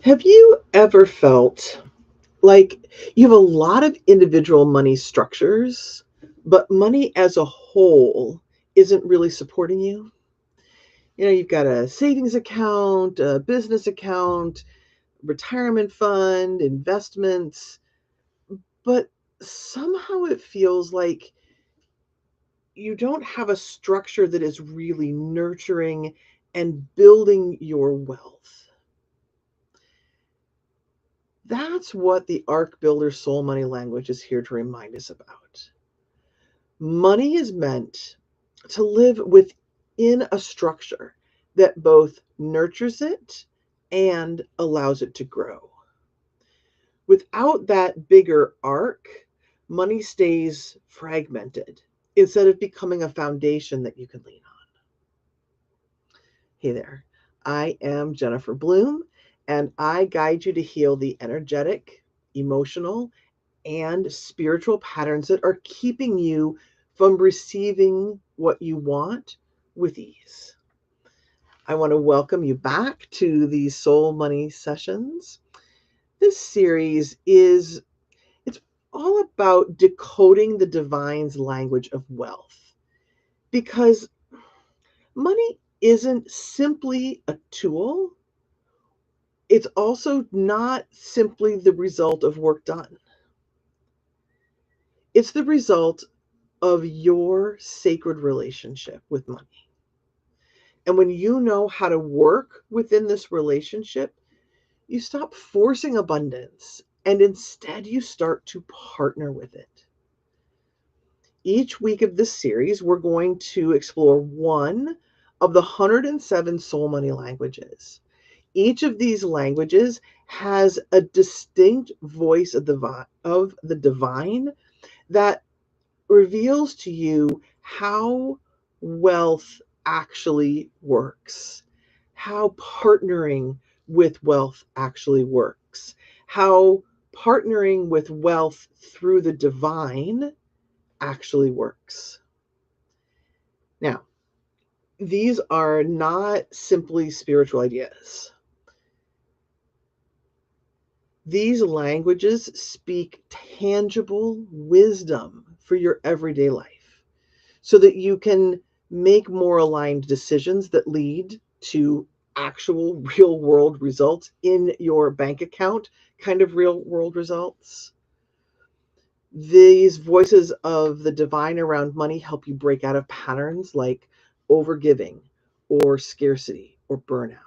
Have you ever felt like you have a lot of individual money structures, but money as a whole isn't really supporting you? You've got a savings account, a business account, retirement fund, investments, but somehow it feels like you don't have a structure that is really nurturing and building your wealth. That's what the Ark Builder Soul Money language is here to remind us about. Money is meant to live within a structure that both nurtures it and allows it to grow. Without that bigger arc, money stays fragmented instead of becoming a foundation that you can lean on. Hey there, I am Jennifer Bloom, and I guide you to heal the energetic, emotional, and spiritual patterns that are keeping you from receiving what you want with ease. I want to welcome you back to the Soul Money Sessions. This series is it's all about decoding the divine's language of wealth because money isn't simply a tool. It's also not simply the result of work done. It's the result of your sacred relationship with money. And when you know how to work within this relationship, you stop forcing abundance and instead you start to partner with it. Each week of this series, we're going to explore one of the 107 soul money languages. Each of these languages has a distinct voice of the divine that reveals to you how wealth actually works, how partnering with wealth actually works, how partnering with wealth through the divine actually works. Now, these are not simply spiritual ideas. These languages speak tangible wisdom for your everyday life so that you can make more aligned decisions that lead to actual real world results in your bank account, kind of real world results. These voices of the divine around money help you break out of patterns like overgiving or scarcity or burnout.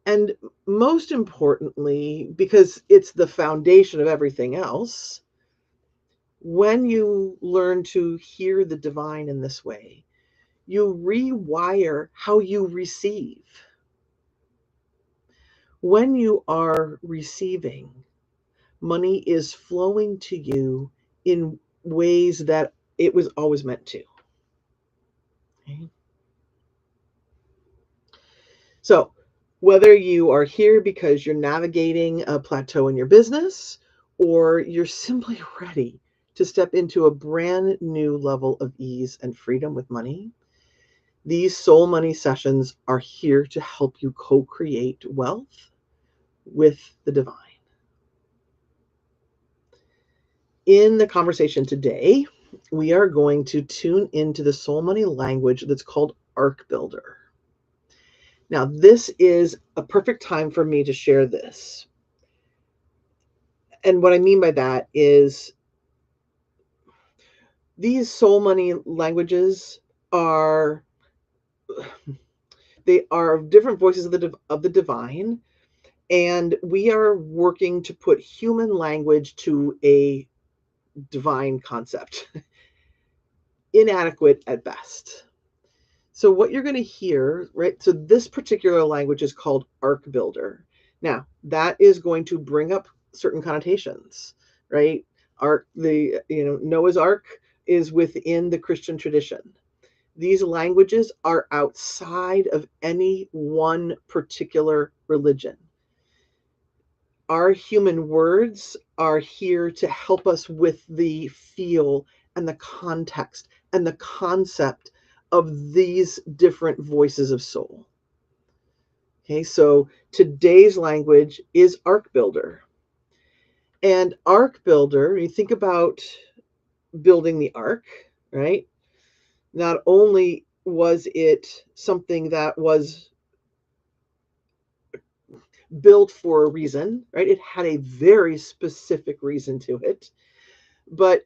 And most importantly, because it's the foundation of everything else, when you learn to hear the divine in this way, you rewire how you receive. When you are receiving, money is flowing to you in ways that it was always meant to. Okay? So, whether you are here because you're navigating a plateau in your business or you're simply ready to step into a brand new level of ease and freedom with money, these soul money sessions are here to help you co create wealth with the divine. In the conversation today, we are going to tune into the soul money language that's called Ark Builder. Now, this is a perfect time for me to share this. And what I mean by that is these soul money languages are they are different voices of the divine, and we are working to put human language to a divine concept, inadequate at best. So what you're going to hear, right? So this particular language is called Ark Builder. Now, that is going to bring up certain connotations, right? Ark, Noah's Ark is within the Christian tradition. These languages are outside of any one particular religion. Our human words are here to help us with the feel and the context and the concept of these different voices of soul. Okay, so today's language is Ark Builder. And Ark Builder, you think about building the ark, right? Not only was it something that was built for a reason, right? It had a very specific reason to it, but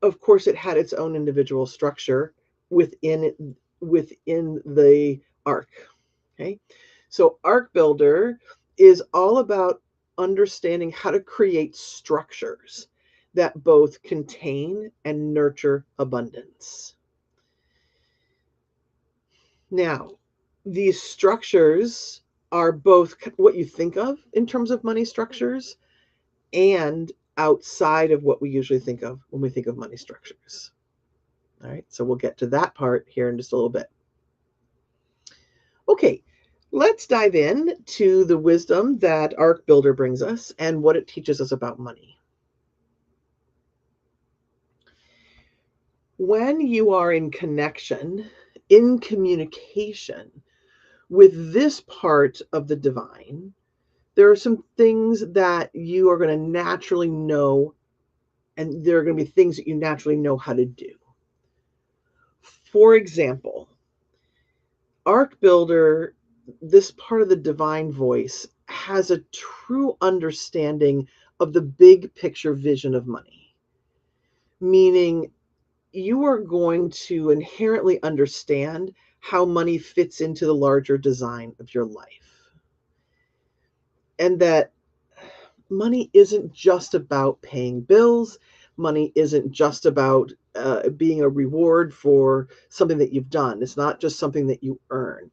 of course it had its own individual structure within the ark. Okay, so Ark Builder is all about understanding how to create structures that both contain and nurture abundance. Now, these structures are both what you think of in terms of money structures and outside of what we usually think of when we think of money structures. All right, so we'll get to that part here in just a little bit. Okay, let's dive in to the wisdom that Ark Builder brings us and what it teaches us about money. When you are in connection, in communication with this part of the divine, there are some things that you are going to naturally know, and there are going to be things that you naturally know how to do. For example, Ark Builder, this part of the divine voice, has a true understanding of the big picture vision of money, meaning you are going to inherently understand how money fits into the larger design of your life. And that money isn't just about paying bills. Money isn't just about being a reward for something that you've done. It's not just something that you earn.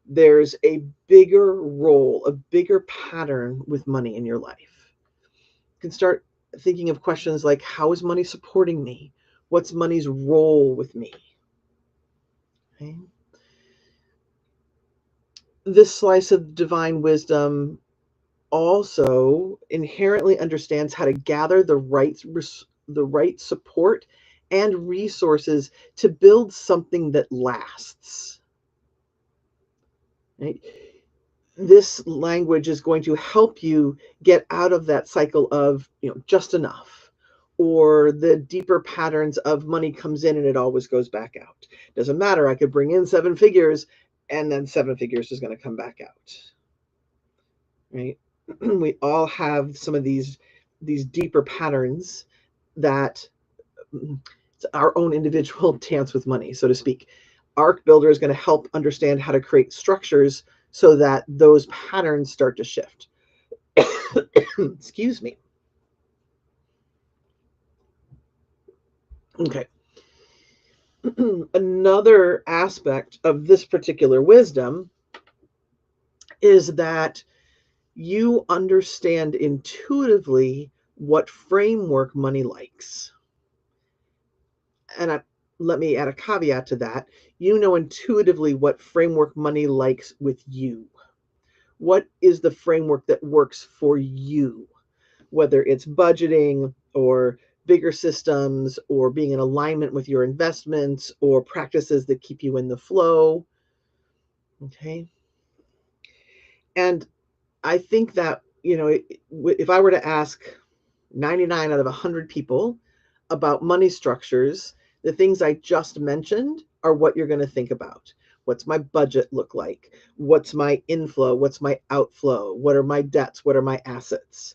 There's a bigger role, a bigger pattern with money in your life. You can start thinking of questions like, how is money supporting me? What's money's role with me? Okay. This slice of divine wisdom also inherently understands how to gather the right support and resources to build something that lasts. Right? This language is going to help you get out of that cycle of, just enough, or the deeper patterns of money comes in and it always goes back out. Doesn't matter. I could bring in 7 figures and then 7 figures is going to come back out. Right? We all have some of these deeper patterns that it's our own individual dance with money, so to speak. Ark Builder is going to help understand how to create structures so that those patterns start to shift. Excuse me. Okay. Another aspect of this particular wisdom is that you understand intuitively what framework money likes. And let me add a caveat to that. You know intuitively what framework money likes with you. What is the framework that works for you? Whether it's budgeting or bigger systems or being in alignment with your investments or practices that keep you in the flow. Okay. And I think that, if I were to ask 99 out of 100 people about money structures, the things I just mentioned are what you're going to think about. What's my budget look like? What's my inflow? What's my outflow? What are my debts? What are my assets?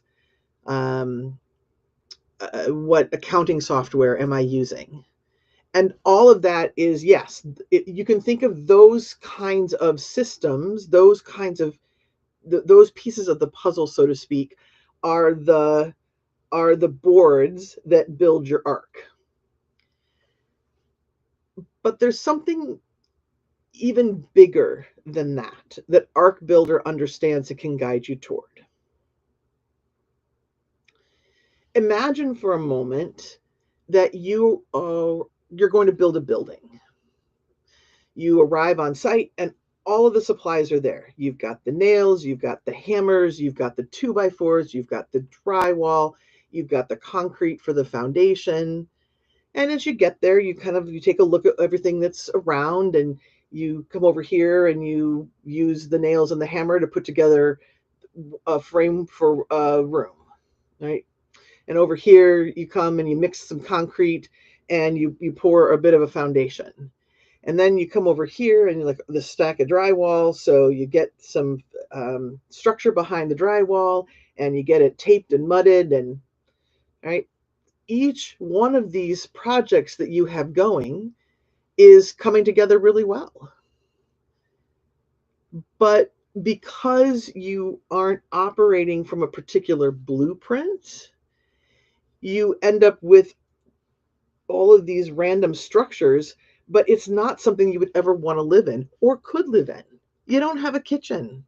What accounting software am I using? And all of that is, yes, you can think of those kinds of systems, those kinds of those pieces of the puzzle, so to speak, are the boards that build your ark. But there's something even bigger than that Ark Builder understands and can guide you toward. Imagine for a moment that you're going to build a building. You arrive on site and all of the supplies are there. You've got the nails, you've got the hammers, you've got the 2x4s, you've got the drywall, you've got the concrete for the foundation. And as you get there, you take a look at everything that's around and You come over here and you use the nails and the hammer to put together a frame for a room, right? And over here, you come and you mix some concrete and you pour a bit of a foundation. And then you come over here and you like the stack of drywall. So you get some structure behind the drywall and you get it taped and mudded. And right, each one of these projects that you have going is coming together really well. But because you aren't operating from a particular blueprint, you end up with all of these random structures, but it's not something you would ever want to live in or could live in. You don't have a kitchen,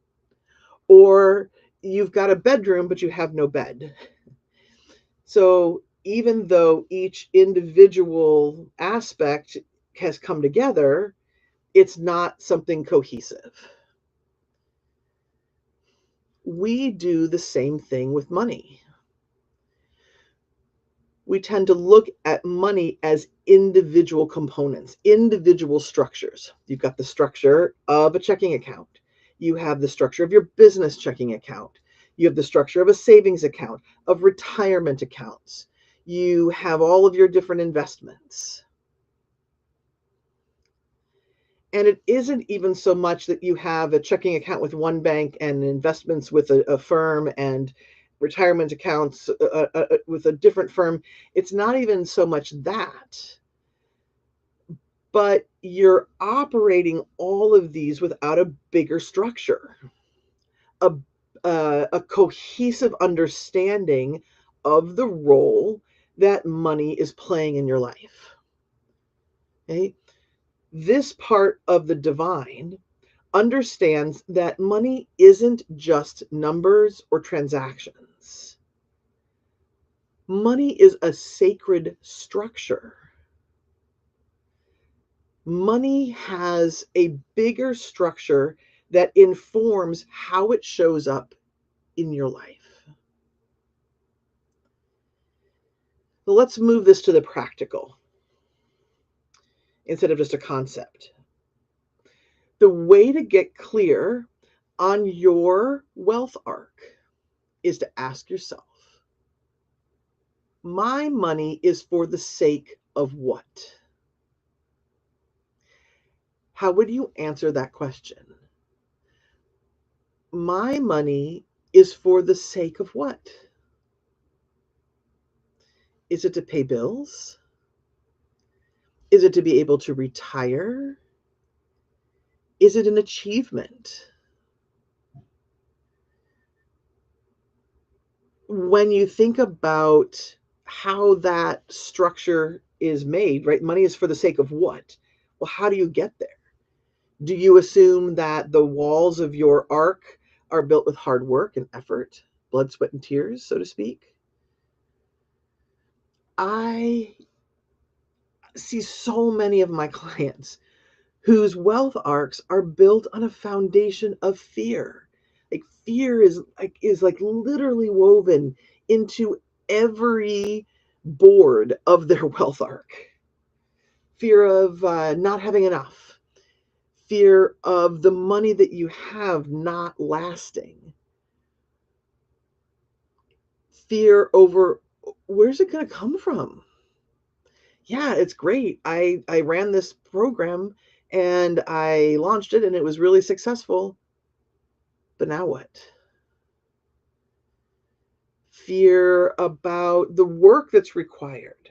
or you've got a bedroom, but you have no bed. So even though each individual aspect has come together, it's not something cohesive. We do the same thing with money. We tend to look at money as individual components, individual structures. You've got the structure of a checking account. You have the structure of your business checking account. You have the structure of a savings account, of retirement accounts. You have all of your different investments. And it isn't even so much that you have a checking account with one bank and investments with a firm and retirement accounts with a different firm. It's not even so much that, but you're operating all of these without a bigger structure, a, a cohesive understanding of the role that money is playing in your life. Okay? This part of the divine understands that money isn't just numbers or transactions. Money is a sacred structure. Money has a bigger structure that informs how it shows up in your life. So let's move this to the practical instead of just a concept. The way to get clear on your wealth arc is to ask yourself, my money is for the sake of what? How would you answer that question? My money is for the sake of what? Is it to pay bills? Is it to be able to retire? Is it an achievement? When you think about how that structure is made, right? Money is for the sake of what? Well, how do you get there? Do you assume that the walls of your ark are built with hard work and effort, blood, sweat, and tears, so to speak? I see so many of my clients whose wealth arcs are built on a foundation of fear. Like fear is like literally woven into every board of their wealth arc. Fear of not having enough. Fear of the money that you have not lasting. Fear over where's it going to come from? Yeah, it's great. I ran this program and I launched it and it was really successful. But now what? Fear about the work that's required.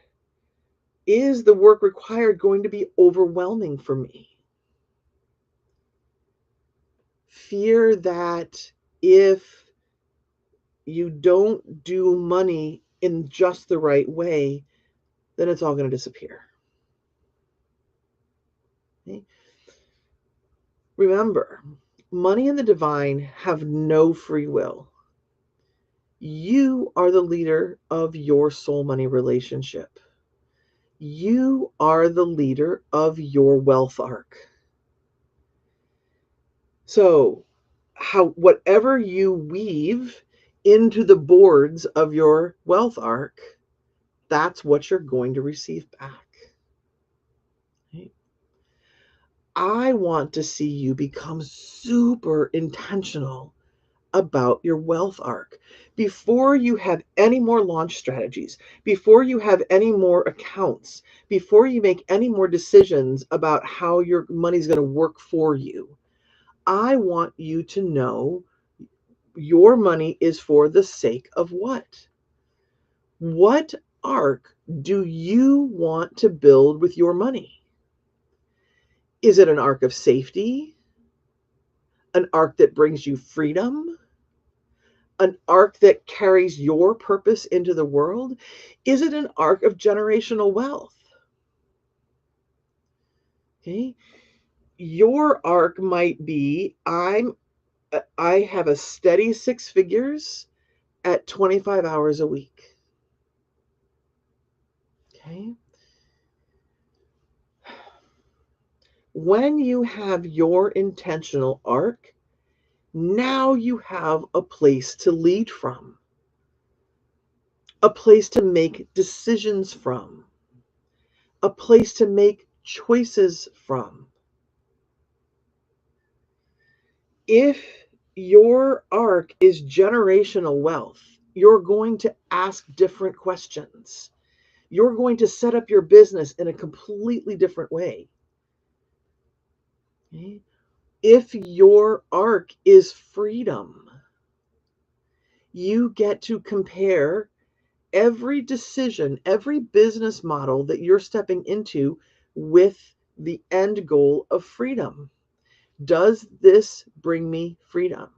Is the work required going to be overwhelming for me? Fear that if you don't do money in just the right way, then it's all going to disappear. Okay? Remember, money and the divine have no free will. You are the leader of your soul money relationship. You are the leader of your wealth arc. So, whatever you weave into the boards of your wealth arc, that's what you're going to receive back. Right? I want to see you become super intentional about your wealth arc. Before you have any more launch strategies, before you have any more accounts, before you make any more decisions about how your money's going to work for you, I want you to know your money is for the sake of what? What arc do you want to build with your money? Is it an arc of safety? An arc that brings you freedom? An arc that carries your purpose into the world? Is it an arc of generational wealth? Okay. Your arc might be I have a steady six figures at 25 hours a week. Okay. When you have your intentional arc, now you have a place to lead from, a place to make decisions from, a place to make choices from. If your arc is generational wealth, you're going to ask different questions. You're going to set up your business in a completely different way. Okay? If your arc is freedom, you get to compare every decision, every business model that you're stepping into with the end goal of freedom. Does this bring me freedom?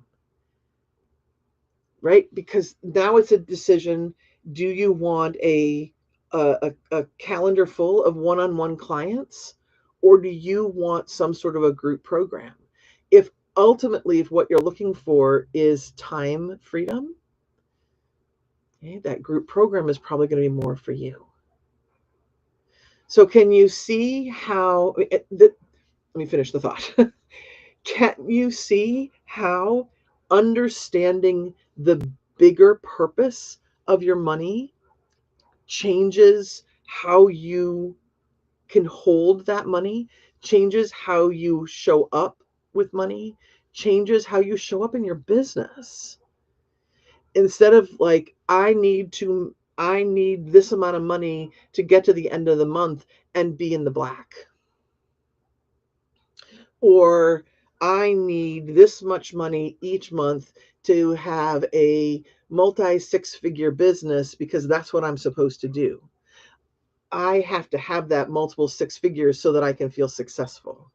Right? Because now it's a decision. Do you want a calendar full of one-on-one clients, or do you want some sort of a group program? If ultimately, if what you're looking for is time freedom, okay, that group program is probably going to be more for you. So can you see how, let me finish the thought. Can you see how understanding the bigger purpose of your money changes how you can hold that money, changes how you show up with money, changes how you show up in your business? Instead of like, I need this amount of money to get to the end of the month and be in the black. Or I need this much money each month to have a multi six figure business because that's what I'm supposed to do. I have to have that multiple six figures so that I can feel successful.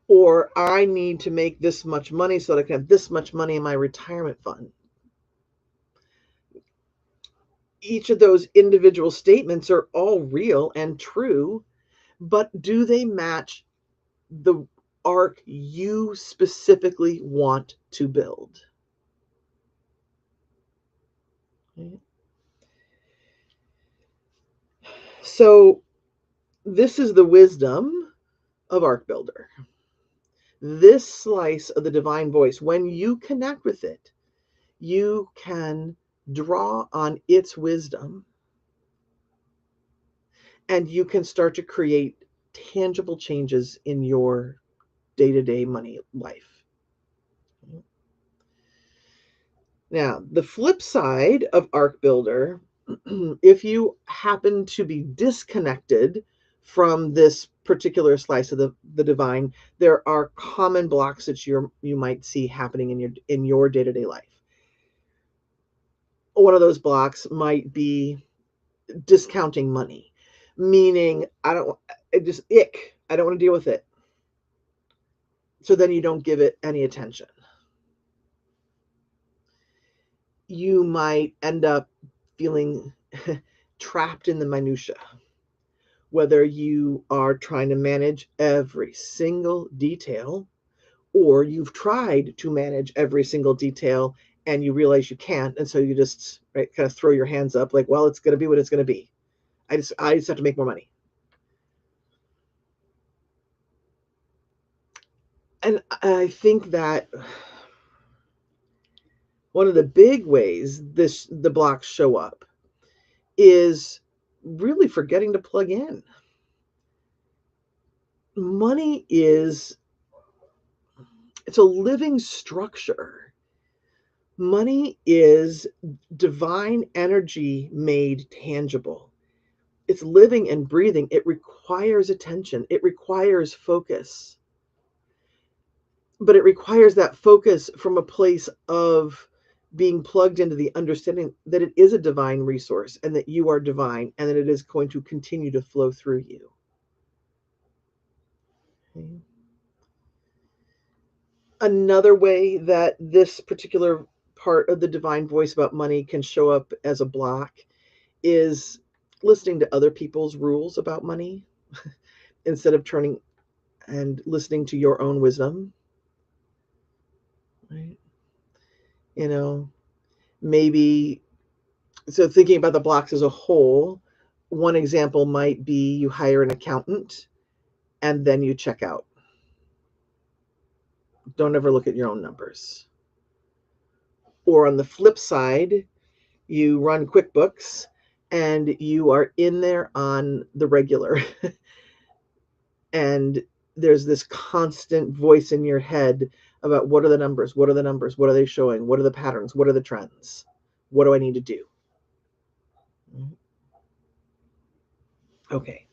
Or I need to make this much money so that I can have this much money in my retirement fund. Each of those individual statements are all real and true, but do they match the arc you specifically want to build? So this is the wisdom of Ark Builder. This slice of the divine voice, when you connect with it, you can draw on its wisdom and you can start to create tangible changes in your day-to-day money life. Now, the flip side of Ark Builder, if you happen to be disconnected from this particular slice of the divine, there are common blocks that you might see happening in your day-to-day life. One of those blocks might be discounting money, meaning I don't want to deal with it. So then you don't give it any attention. You might end up feeling trapped in the minutia, whether you are trying to manage every single detail or you've tried to manage every single detail and you realize you can't, and so you just kind of throw your hands up like, well, it's going to be what it's going to be. I just have to make more money. And I think that one of the big ways the blocks show up is really forgetting to plug in. money is, it's a living structure. Money is divine energy made tangible. It's living and breathing. It requires attention. It requires focus. But it requires that focus from a place of being plugged into the understanding that it is a divine resource and that you are divine and that it is going to continue to flow through you. Okay. Another way that this particular part of the divine voice about money can show up as a block is listening to other people's rules about money instead of turning and listening to your own wisdom. Right? You know, maybe, so thinking about the blocks as a whole, one example might be you hire an accountant and then you check out. Don't ever look at your own numbers. Or on the flip side, you run QuickBooks and you are in there on the regular. And there's this constant voice in your head about what are the numbers? What are the numbers? What are they showing? What are the patterns? What are the trends? What do I need to do? Okay.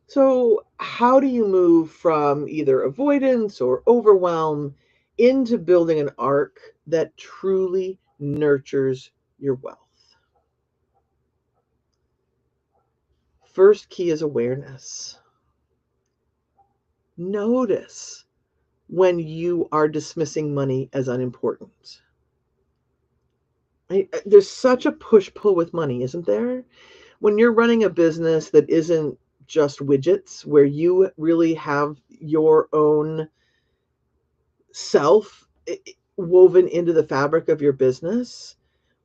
So, how do you move from either avoidance or overwhelm into building an ark that truly nurtures your wealth? First key is awareness. Notice when you are dismissing money as unimportant. There's such a push pull with money, isn't there? When you're running a business that isn't just widgets, where you really have your own self woven into the fabric of your business,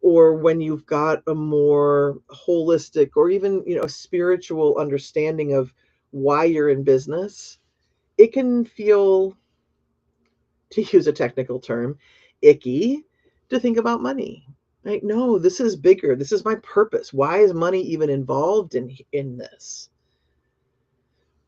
or when you've got a more holistic or even, spiritual understanding of why you're in business, it can feel, to use a technical term, icky to think about money. Right? No, this is bigger. This is my purpose. Why is money even involved in this?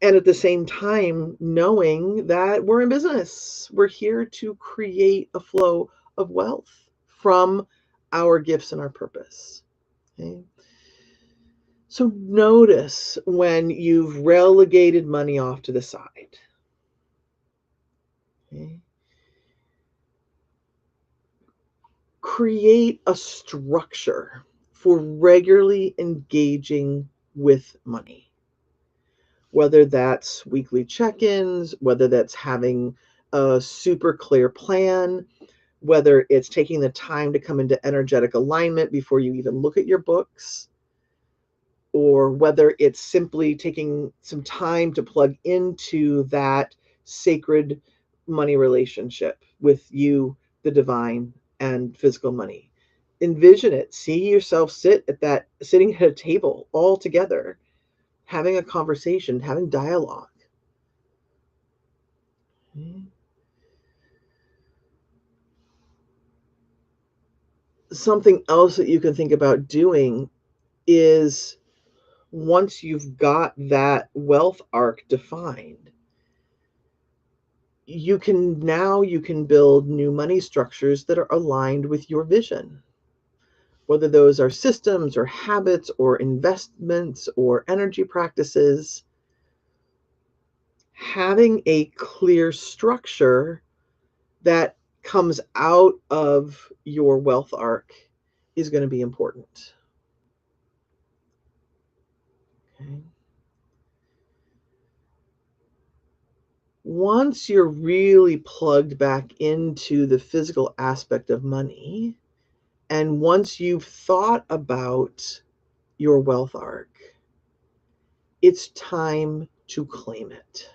And at the same time, knowing that we're in business, we're here to create a flow of wealth from our gifts and our purpose. Okay? So notice when you've relegated money off to the side. Okay? Create a structure for regularly engaging with money, whether that's weekly check-ins, whether that's having a super clear plan, whether it's taking the time to come into energetic alignment before you even look at your books, or whether it's simply taking some time to plug into that sacred money relationship with you, the divine, and physical money. Envision it. See yourself sitting at a table all together, having a conversation, having dialogue. Something else that you can think about doing is, once you've got that wealth arc defined, you can build new money structures that are aligned with your vision, whether those are systems or habits or investments or energy practices. Having a clear structure that comes out of your wealth arc is going to be important. Okay. Once you're really plugged back into the physical aspect of money, and once you've thought about your wealth arc, it's time to claim it.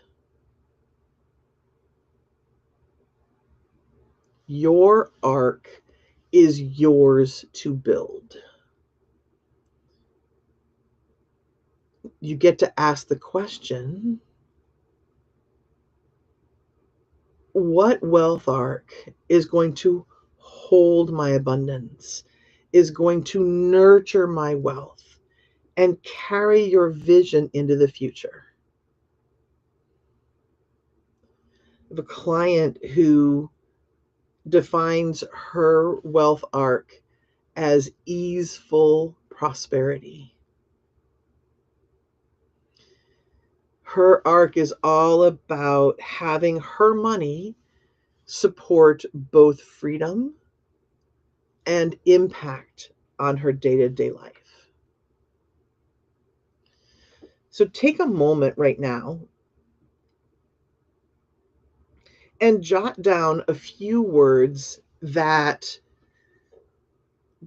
Your arc is yours to build. You get to ask the question, what wealth arc is going to hold my abundance, is going to nurture my wealth, and carry your vision into the future? I have a client who defines her wealth arc as easeful prosperity. Her arc is all about having her money support both freedom and impact on her day-to-day life. So take a moment right now and jot down a few words that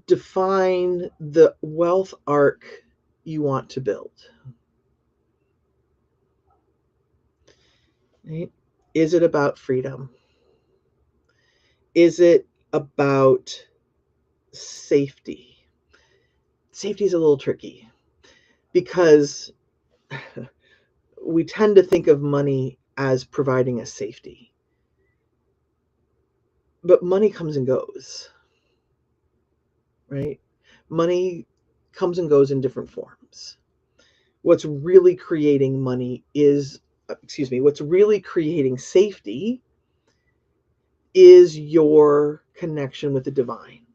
define the wealth arc you want to build. Right? Is it about freedom? Is it about safety? Safety is a little tricky because we tend to think of money as providing us safety. But money comes and goes, right? Money comes and goes in different forms. What's really creating what's really creating safety is your connection with the divine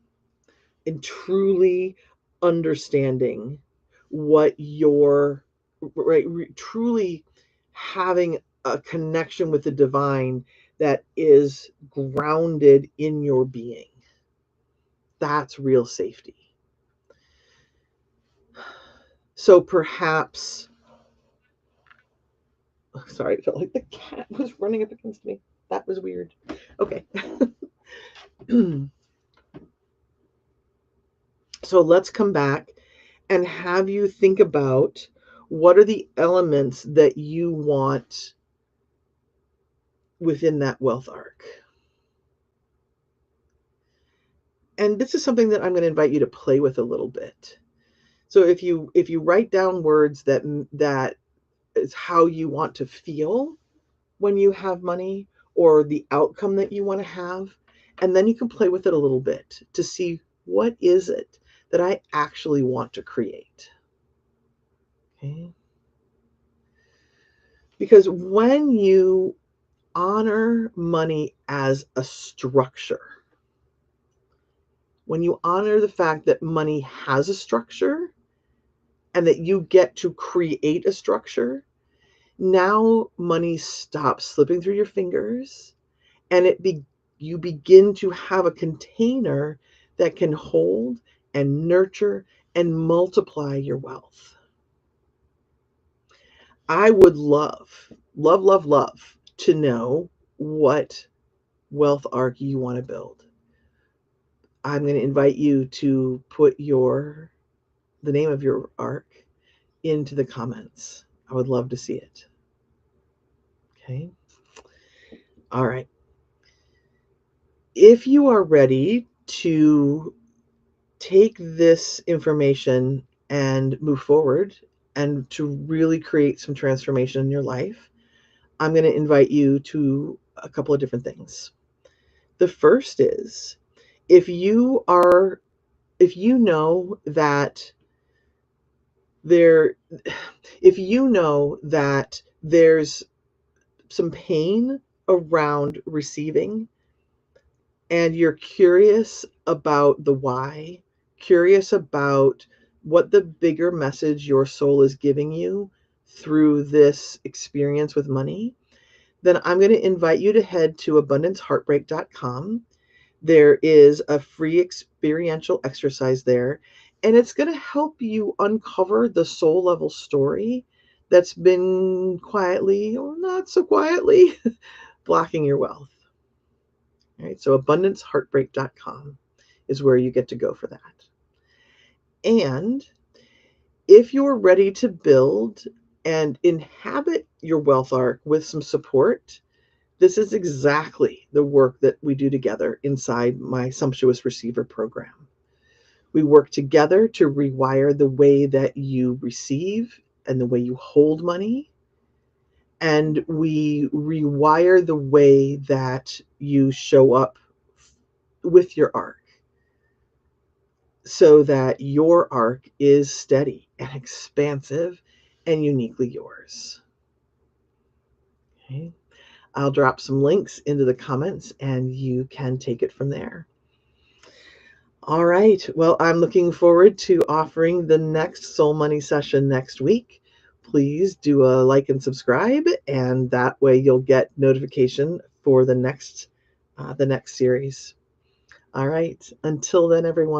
and truly understanding what your, right, truly having a connection with the divine that is grounded in your being. That's real safety. So perhaps, sorry, I felt like the cat was running up against me. That was weird. Okay. So let's come back and have you think about what are the elements that you want within that wealth arc. And this is something that I'm going to invite you to play with a little bit. So if you write down words that is how you want to feel when you have money or the outcome that you want to have, and then you can play with it a little bit to see what is it that I actually want to create. Okay? Because when you honor money as a structure, when you honor the fact that money has a structure and that you get to create a structure, now money stops slipping through your fingers and you begin to have a container that can hold and nurture and multiply your wealth. I would love, love, love, love to know what wealth arc you want to build. I'm going to invite you to put the name of your arc into the comments. I would love to see it. Okay. All right. If you are ready to take this information and move forward and to really create some transformation in your life, I'm going to invite you to a couple of different things. The first is if you know that there's some pain around receiving and you're curious about the why, curious about what the bigger message your soul is giving you through this experience with money, then I'm going to invite you to head to abundanceheartbreak.com. There is a free experiential exercise there, and it's going to help you uncover the soul level story that's been quietly or not so quietly blocking your wealth. All right, so abundanceheartbreak.com is where you get to go for that. And if you're ready to build and inhabit your wealth arc with some support, this is exactly the work that we do together inside my Sumptuous Receiver program. We work together to rewire the way that you receive and the way you hold money. And we rewire the way that you show up with your arc so that your arc is steady and expansive and uniquely yours. Okay? I'll drop some links into the comments and you can take it from there. All right. Well, I'm looking forward to offering the next Soul Money session next week. Please do a like and subscribe, and that way you'll get notification for the next series. All right. Until then, everyone.